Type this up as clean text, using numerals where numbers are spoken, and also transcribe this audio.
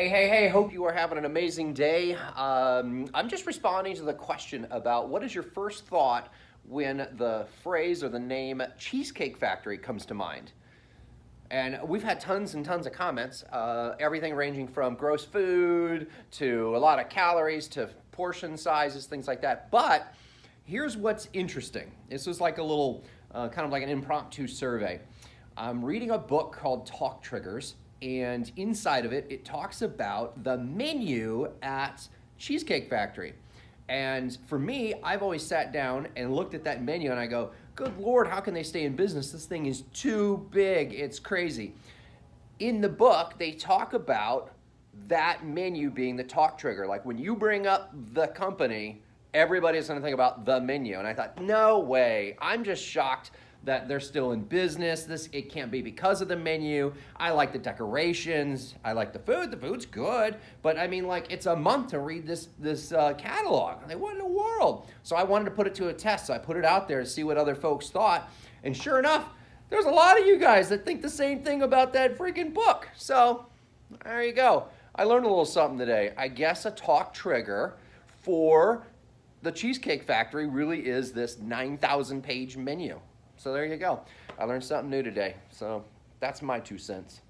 Hey, hope you are having an amazing day. I'm just responding to the question about what is your first thought when the phrase or the name Cheesecake Factory comes to mind? And we've had tons and tons of comments, everything ranging from gross food to a lot of calories to portion sizes, things like that. But here's what's interesting. This was like a little, kind of like an impromptu survey. I'm reading a book called Talk Triggers, and inside of it, it talks about the menu at Cheesecake Factory. And for me, I've always sat down and looked at that menu and I go, good Lord, how can they stay in business? This thing is too big. It's crazy. In the book, they talk about that menu being the talk trigger. Like when you bring up the company, everybody's going to think about the menu. And I thought, no way. I'm just shocked that they're still in business. It can't be because of the menu. I like the decorations. I like the food. The food's good. But I mean, like, it's a month to read this catalog. I'm like, what in the world? So I wanted to put it to a test. So I put it out there to see what other folks thought. And sure enough, there's a lot of you guys that think the same thing about that freaking book. So there you go. I learned a little something today. I guess a talk trigger for the Cheesecake Factory really is this 9,000 page menu. So there you go. I learned something new today. So that's my 2 cents.